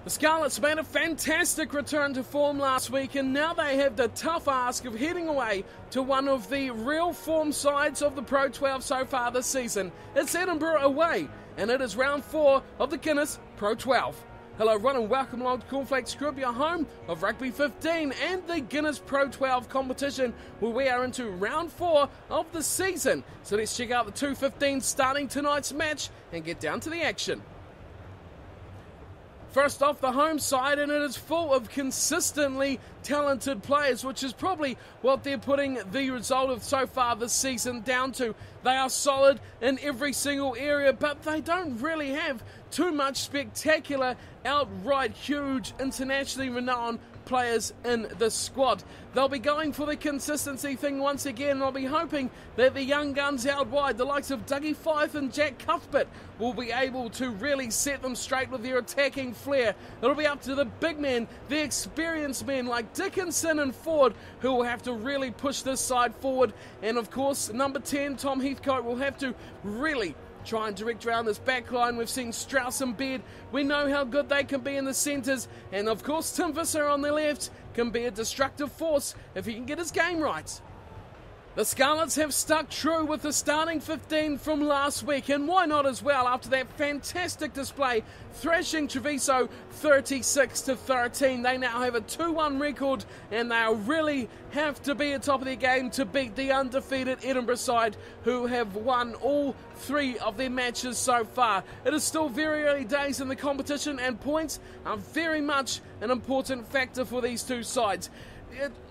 The Scarlets made a fantastic return to form last week, and now they have the tough ask of heading away to one of the real form sides of the Pro 12 so far this season. It's Edinburgh away, and it is round 4 of the Guinness Pro 12. Hello everyone and welcome along to Cornflakes Group, your home of Rugby 15 and the Guinness Pro 12 competition, where we are into round 4 of the season. So let's check out the 2:15 starting tonight's match and get down to the action. First off, the home side, and it is full of consistently talented players, which is probably what they're putting the result of so far this season down to. They are solid in every single area, but they don't really have too much spectacular, outright huge, internationally renowned players in the squad. They'll be going for the consistency thing once again, and I'll be hoping that the young guns out wide, the likes of Dougie Fife and Jack Cuthbert, will be able to really set them straight with their attacking flair. It'll be up to the big men, the experienced men like Dickinson and Ford, who will have to really push this side forward. And of course, number 10, Tom Heathcote, will have to really try and direct around this back line. We've seen Strauss and Beard. We know how good they can be in the centres. And of course, Tim Visser on the left can be a destructive force if he can get his game right. The Scarlets have stuck true with the starting 15 from last week, and why not as well after that fantastic display, thrashing Treviso 36-13. They now have a 2-1 record, and they'll really have to be at top of their game to beat the undefeated Edinburgh side, who have won all 3 of their matches so far. It is still very early days in the competition, and points are very much an important factor for these two sides.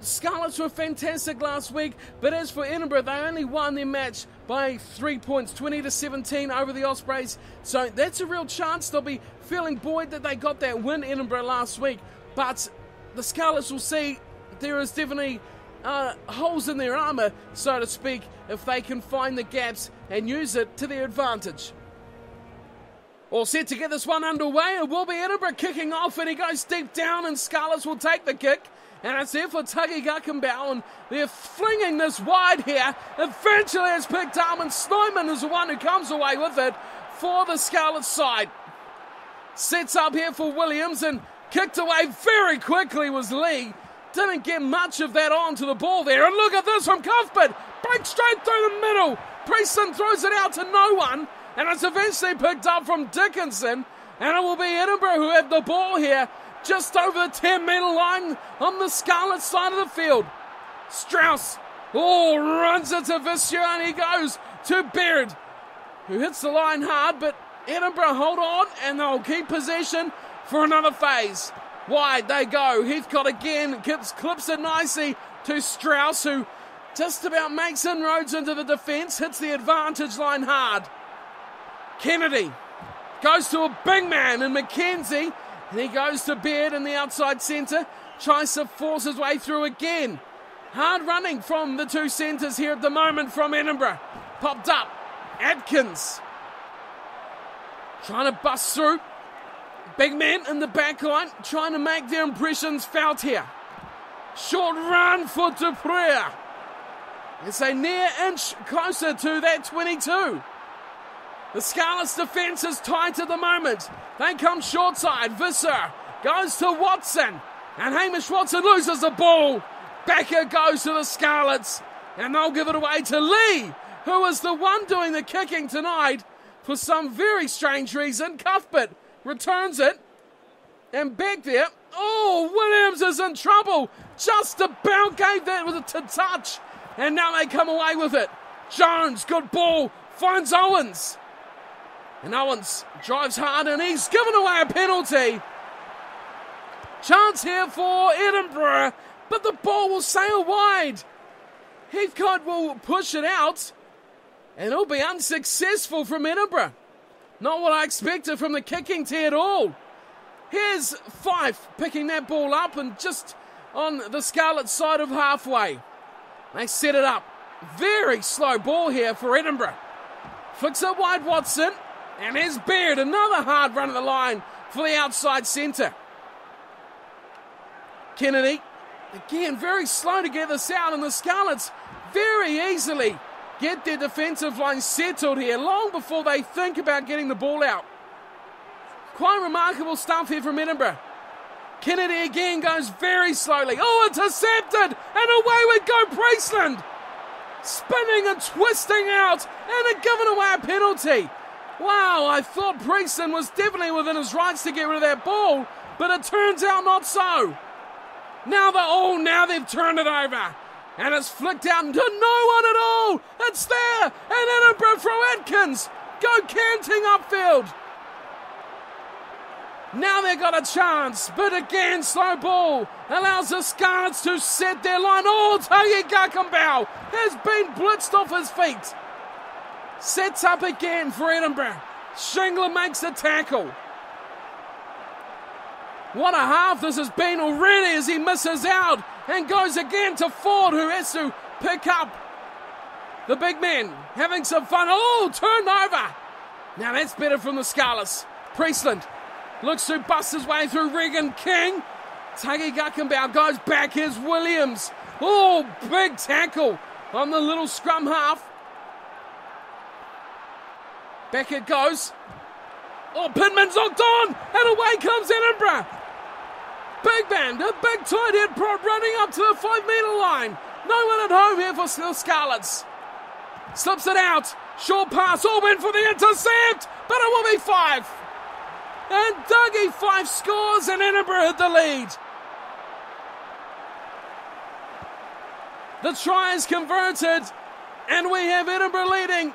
Scarlets were fantastic last week, but as for Edinburgh, they only won their match by 3 points, 20-17 over the Ospreys. So that's a real chance. They'll be feeling buoyed that they got that win, Edinburgh, last week. But the Scarlets will see there is definitely holes in their armour, so to speak, if they can find the gaps and use it to their advantage. All set to get this one underway. It will be Edinburgh kicking off, and he goes deep down, and Scarlets will take the kick. And it's there for Tuggy Guckenbow, and they're flinging this wide here. Eventually it's picked up, and Snyman is the one who comes away with it for the Scarlet side. Sets up here for Williams, and kicked away very quickly was Lee. Didn't get much of that onto the ball there. And look at this from Cuthbert. Breaks straight through the middle. Preston throws it out to no one, and it's eventually picked up from Dickinson. And it will be Edinburgh who have the ball here, just over the 10-metre line on the Scarlet side of the field. Strauss, runs it to Visser, and he goes to Baird, who hits the line hard, but Edinburgh hold on, and they'll keep possession for another phase. Wide they go. Heathcote again clips it nicely to Strauss, who just about makes inroads into the defence, hits the advantage line hard. Kennedy goes to a big man in McKenzie, and he goes to Baird in the outside centre, tries to force his way through again. Hard running from the two centres here at the moment from Edinburgh. Popped up. Atkins trying to bust through. Big men in the back line trying to make their impressions felt here. Short run for Dupree. It's a near inch closer to that 22. The Scarlets' defence is tight at the moment. They come short side. Visser goes to Watson. And Hamish Watson loses the ball. Back it goes to the Scarlets. And they'll give it away to Lee, who is the one doing the kicking tonight for some very strange reason. Cuthbert returns it. And back there, Williams is in trouble. Just about gave that with a touch. And now they come away with it. Jones, good ball, finds Owens. And Owens drives hard, and he's given away a penalty. Chance here for Edinburgh, but the ball will sail wide. Heathcote will push it out, and it'll be unsuccessful from Edinburgh. Not what I expected from the kicking tee at all. Here's Fife picking that ball up, and just on the Scarlet side of halfway. They set it up. Very slow ball here for Edinburgh. Flicks it wide, Watson. And here's Baird, another hard run of the line for the outside centre. Kennedy, again, very slow to get this out, and the Scarlets very easily get their defensive line settled here long before they think about getting the ball out. Quite remarkable stuff here from Edinburgh. Kennedy again goes very slowly. Oh, intercepted! And away we go, Priestland! Spinning and twisting out, and given away a penalty. Wow, I thought Priestland was definitely within his rights to get rid of that ball, but it turns out not so. Now they've turned it over. And it's flicked out into no one at all. It's there, and Edinburgh through Atkins. Go canting upfield. Now they've got a chance, but again, slow ball allows the Scarlets to set their line. Oh, Tagi Gakenbau has been blitzed off his feet. Sets up again for Edinburgh. Shingler makes the tackle. What a half this has been already as he misses out and goes again to Ford, who has to pick up the big man. Having some fun. Oh, turned over. Now that's better from the Scarlets. Priestland looks to bust his way through Regan King. Tagi Gakenbau goes back. Here's Williams. Oh, big tackle on the little scrum half. Back it goes. Oh, Pittman's locked on, and away comes Edinburgh. Big man, a big tight head prod running up to the 5 metre line. No one at home here for the Scarlets. Slips it out. Short pass. All went for the intercept, but it will be 5. And Dougie Fife scores, and Edinburgh had the lead. The try is converted, and we have Edinburgh leading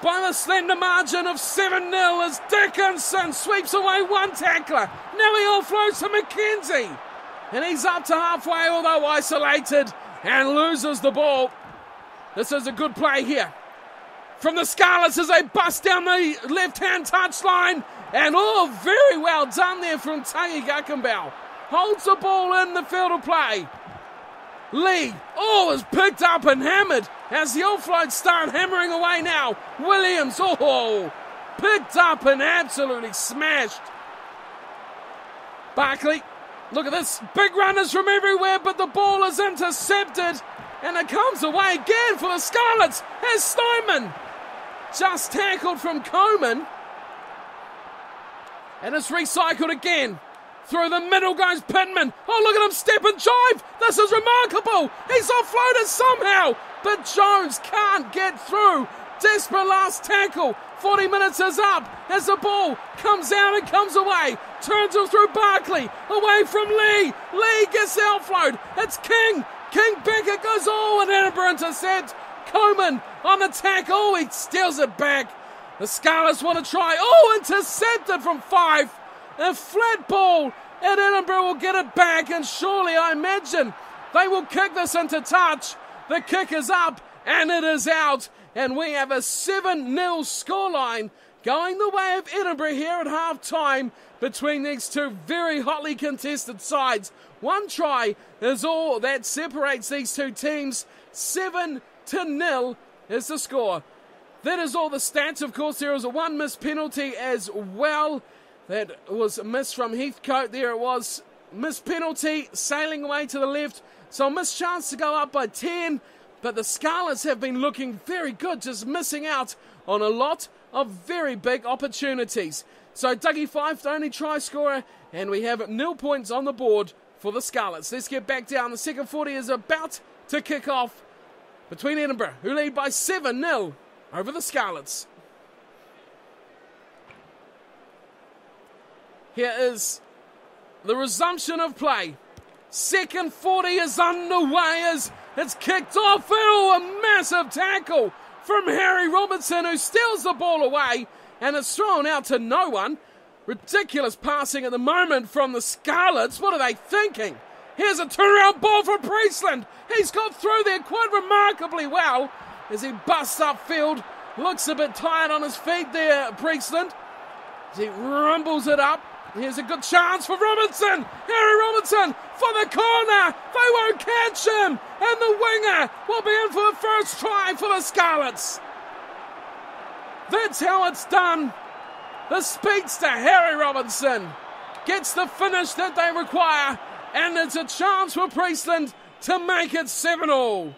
by the slender margin of 7-0 as Dickinson sweeps away one tackler. Now he offloads to McKenzie. And he's up to halfway, although isolated, and loses the ball. This is a good play here from the Scarlets as they bust down the left-hand touchline. And oh, very well done there from Tagi Gakenbau. Holds the ball in the field of play. Lee, is picked up and hammered as the offloads start hammering away now. Williams, picked up and absolutely smashed. Barkley, look at this. Big runners from everywhere, but the ball is intercepted. And it comes away again for the Scarlets as Steinman just tackled from Coman. And it's recycled again. Through the middle goes Pittman. Oh, look at him step and jive. This is remarkable. He's offloaded somehow. But Jones can't get through. Desperate last tackle. 40 minutes is up as the ball comes out and comes away. Turns it through Barkley. Away from Lee. Lee gets the offload. It's King. King Beckett goes and Edinburgh intercept. Coman on the tackle. He steals it back. The Scarlets want to try. Intercepted from 5. A flat ball, and Edinburgh will get it back, and surely I imagine they will kick this into touch. The kick is up, and it is out, and we have a 7-0 scoreline going the way of Edinburgh here at half-time between these two very hotly contested sides. One try is all that separates these two teams. 7-0 is the score. That is all the stats. Of course, there is a 1 missed penalty as well. That was missed from Heathcote. There it was. Missed penalty, sailing away to the left. So a missed chance to go up by 10. But the Scarlets have been looking very good, just missing out on a lot of very big opportunities. So Dougie Fife, the only try scorer, and we have 0 points on the board for the Scarlets. Let's get back down. The second 40 is about to kick off between Edinburgh, who lead by 7-0 over the Scarlets. Here is the resumption of play. Second 40 is underway as it's kicked off. A massive tackle from Harry Robertson, who steals the ball away, and it's thrown out to no one. Ridiculous passing at the moment from the Scarlets. What are they thinking? Here's a turnaround ball for Priestland. He's got through there quite remarkably well as he busts upfield. Looks a bit tired on his feet there, Priestland, as he rumbles it up. Here's a good chance for Robinson. Harry Robinson for the corner. They won't catch him. And the winger will be in for the first try for the Scarlets. That's how it's done. The speedster, Harry Robinson, gets the finish that they require. And it's a chance for Priestland to make it 7-0.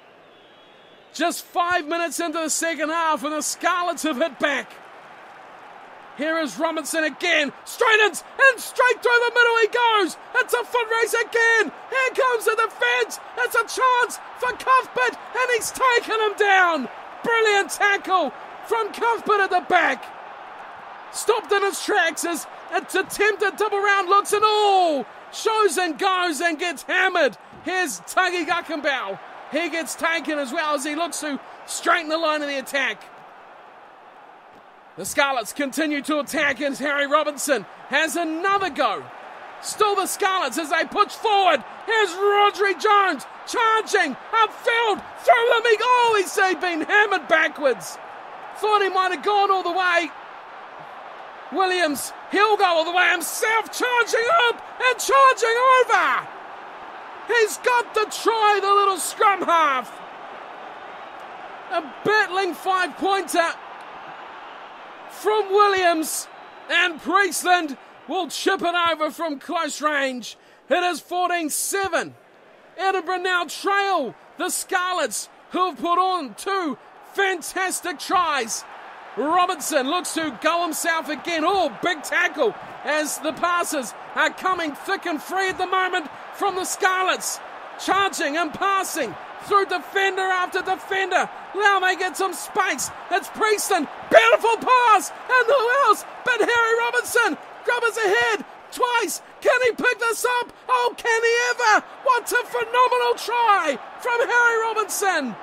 Just 5 minutes into the second half and the Scarlets have hit back. Here is Robinson again. Straight in, and straight through the middle he goes. It's a foot race again. Here comes the defence. It's a chance for Cuthbert, and he's taken him down. Brilliant tackle from Cuthbert at the back. Stopped in his tracks as it's attempted double round looks and all. Shows and goes and gets hammered. Here's Tagi Gackenbauer. He gets taken as well as he looks to straighten the line of the attack. The Scarlets continue to attack as Harry Robinson has another go. Still the Scarlets as they push forward. Here's Rodri Jones charging upfield through the he's been hammered backwards. Thought he might have gone all the way. Williams, he'll go all the way himself, charging up and charging over. He's got the try, the little scrum half. A battling 5-pointer from Williams, and Priestland will chip it over from close range. It is 14-7. Edinburgh now trail the Scarlets, who have put on 2 fantastic tries. Robinson looks to go himself again. Oh, big tackle as the passes are coming thick and free at the moment from the Scarlets. Charging and passing through defender after defender. Now they get some space. It's Prieston. Beautiful pass. And who else but Harry Robinson? Grubbers ahead twice. Can he pick this up? Oh, can he ever? What a phenomenal try from Harry Robinson.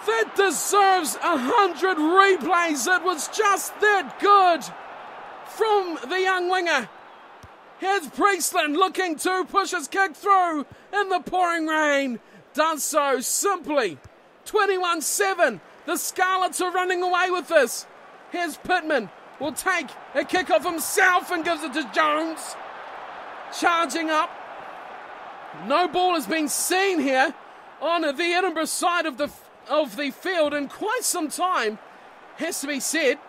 That deserves 100 replays. It was just that good from the young winger. Here's Priestland looking to push his kick through in the pouring rain. Does so simply. 21-7. The Scarlets are running away with this. Here's Pittman. Will take a kick off himself and gives it to Jones. Charging up. No ball has been seen here on the Edinburgh side of the field in quite some time, has to be said.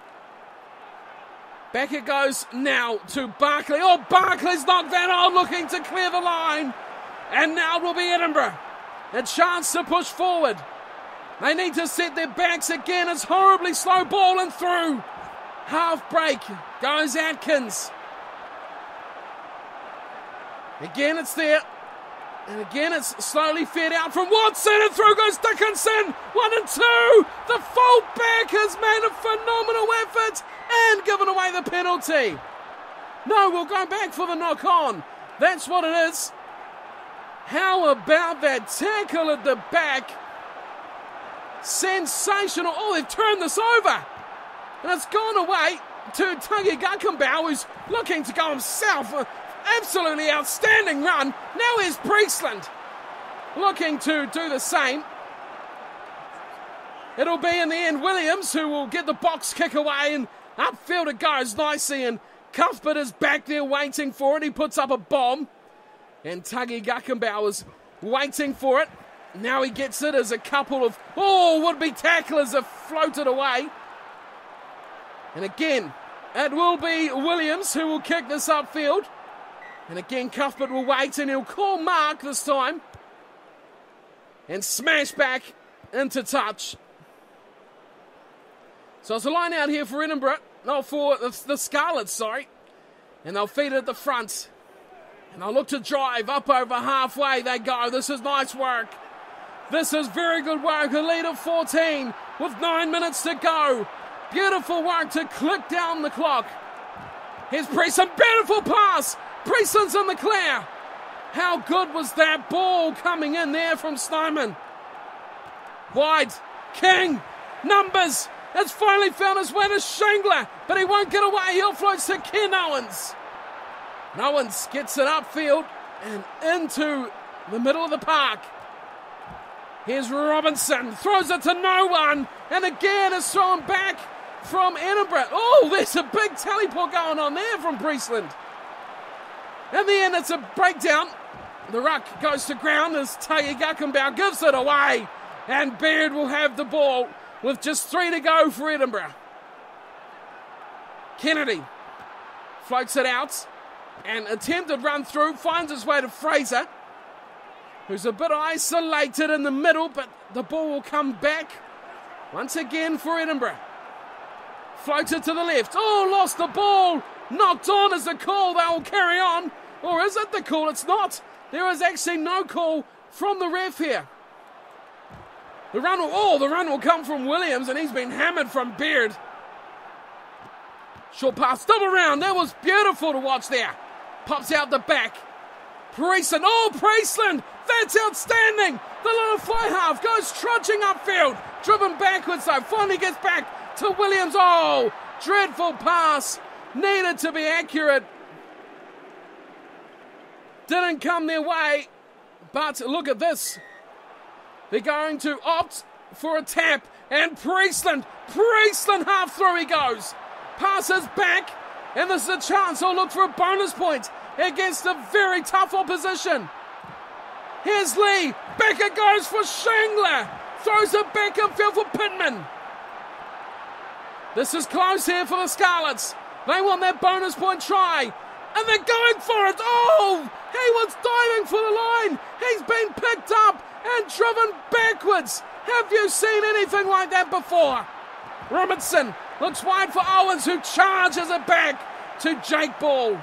Back it goes now to Barkley. Oh, Barkley's knocked that on, looking to clear the line. And now it will be Edinburgh. A chance to push forward. They need to set their backs again. It's horribly slow ball and through. Half break goes Atkins. Again it's there. And again it's slowly fed out from Watson and through goes Dickinson. 1 and 2. The full-back has made a phenomenal effort and given away the penalty. No, we'll go back for the knock-on. That's what it is. How about that tackle at the back? Sensational. Oh, they've turned this over. And it's gone away to Tagi Gackenbauer, who's looking to go himself. Absolutely outstanding run. Now here's Priestland looking to do the same. It'll be in the end Williams who will get the box kick away, and upfield it goes nicely, and Cuthbert is back there waiting for it. He puts up a bomb, and Tagi Gackenbauer's waiting for it. Now he gets it as a couple of would-be tacklers have floated away. And again, it will be Williams who will kick this upfield. And again, Cuthbert will wait, and he'll call Mark this time. And smash back into touch. So it's a line out here for Edinburgh. No, for the Scarlets, sorry. And they'll feed it at the front. And they'll look to drive up over halfway. They go. This is nice work. This is very good work. A lead of 14 with 9 minutes to go. Beautiful work to click down the clock. Here's Prieston. Beautiful pass. Prieston's in the clear. How good was that ball coming in there from Steinman? Wide. King. Numbers. It's finally found his way to Shingler, but he won't get away. He'll float to Ken Owens. Owens gets it upfield and into the middle of the park. Here's Robinson. Throws it to no one. And again is thrown back from Edinburgh. Oh, there's a big teleport going on there from Priestland. In the end, it's a breakdown. The ruck goes to ground as Tagi Gackenbauer gives it away. And Baird will have the ball with just 3 to go for Edinburgh. Kennedy floats it out. And attempted run through. Finds his way to Fraser, who's a bit isolated in the middle, but the ball will come back once again for Edinburgh. Floated to the left. Oh, lost the ball. Knocked on is the call. They will carry on. Or is it the call? It's not. There is actually no call from the ref here. The run will come from Williams, and he's been hammered from Beard. Short pass, double round. That was beautiful to watch there. Pops out the back. Priestland. Oh, Priestland. That's outstanding. The little fly half goes trudging upfield. Driven backwards, though. Finally gets back to Williams. Oh, dreadful pass. Needed to be accurate. Didn't come their way. But look at this. They're going to opt for a tap. And Priestland half through he goes. Passes back. And this is a chance. He'll look for a bonus point against a very tough opposition. Here's Lee. Back it goes for Shangler. Throws it back and field for Pittman. This is close here for the Scarlets. They want that bonus point try. And they're going for it. Oh, he was diving for the line. He's been picked up and driven backwards. Have you seen anything like that before? Robinson looks wide for Owens, who charges it back to Jake Ball.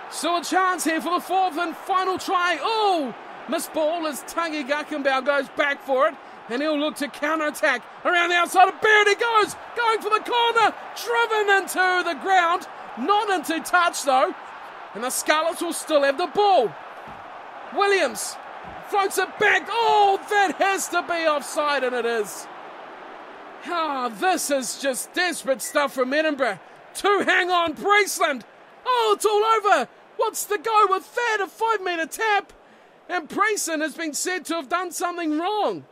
Still a chance here for the fourth and final try. Oh, missed ball as Tangi Guckenbauer goes back for it. And he'll look to counter-attack. Around the outside of Beard he goes. Going for the corner. Driven into the ground. Not into touch though. And the Scarlets will still have the ball. Williams floats it back. Oh, that has to be offside, and it is. This is just desperate stuff from Edinburgh. To hang on, Priestland. Oh, it's all over. What's the go with that? A 5-metre tap. And Priestland has been said to have done something wrong.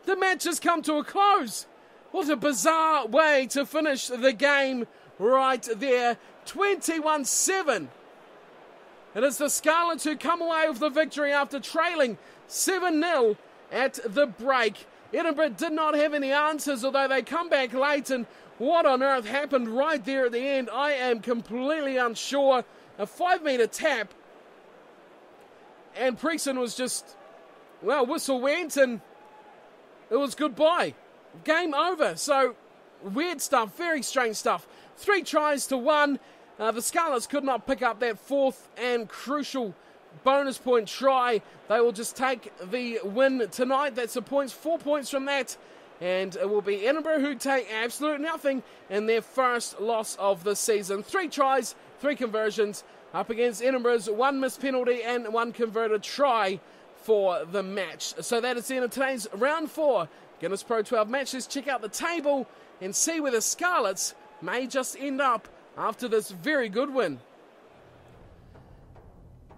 The match has come to a close. What a bizarre way to finish the game right there. 21-7. It is the Scarlets who come away with the victory after trailing 7-0 at the break. Edinburgh did not have any answers, although they come back late, and what on earth happened right there at the end, I am completely unsure. A 5-metre tap, and Priestland was just, well, whistle went, and it was goodbye. Game over. So, weird stuff, very strange stuff. 3 tries to 1. The Scarlets could not pick up that fourth and crucial bonus point try. They will just take the win tonight. That's the points, 4 points from that. And it will be Edinburgh who take absolute nothing in their first loss of the season. 3 tries, 3 conversions up against Edinburgh's 1 missed penalty and 1 converted try for the match. So that is the end of today's round 4 Guinness Pro 12 match. Let's check out the table and see where the Scarlets may just end up after this very good win.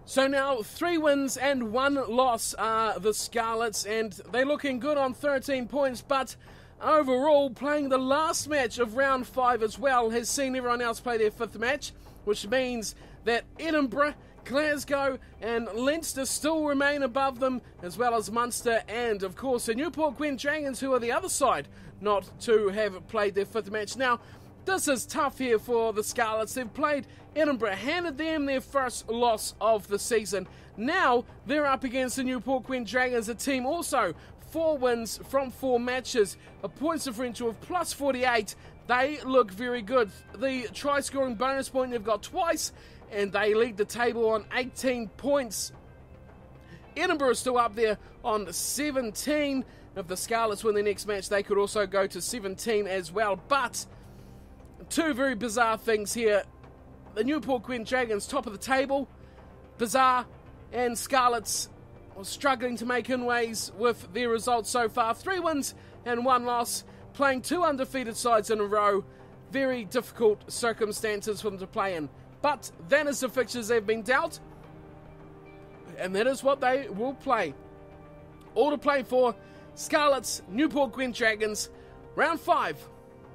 So now 3 wins and 1 loss are the Scarlets, and they're looking good on 13 points, but overall playing the last match of round 5 as well has seen everyone else play their 5th match, which means that Edinburgh, Glasgow and Leinster still remain above them, as well as Munster and of course the Newport Gwent Dragons, who are the other side not to have played their 5th match. Now this is tough here for the Scarlets. They've played Edinburgh, handed them their first loss of the season. Now they're up against the Newport Gwent Dragons, a team also 4 wins from 4 matches, a points differential of plus 48. They look very good. The try scoring bonus point they've got twice, and they lead the table on 18 points. Edinburgh is still up there on 17. If the Scarlets win their next match, they could also go to 17 as well. But 2 very bizarre things here. The Newport Gwent Dragons, top of the table, bizarre, and Scarlets are struggling to make inways with their results so far. 3 wins and 1 loss, playing 2 undefeated sides in a row. Very difficult circumstances for them to play in. But that is the fixtures they've been dealt, and that is what they will play. All to play for: Scarlets, Newport Gwent Dragons, round 5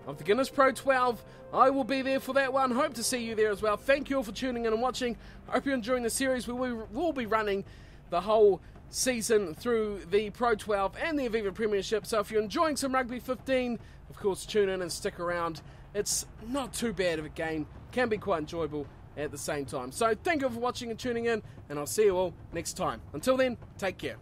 of the Guinness Pro 12. I will be there for that one. Hope to see you there as well. Thank you all for tuning in and watching. Hope you're enjoying the series. We will be running the whole season through the Pro 12 and the Aviva Premiership. So if you're enjoying some Rugby 15, of course tune in and stick around. It's not too bad of a game. Can be quite enjoyable at the same time. So thank you for watching and tuning in, and I'll see you all next time. Until then, take care.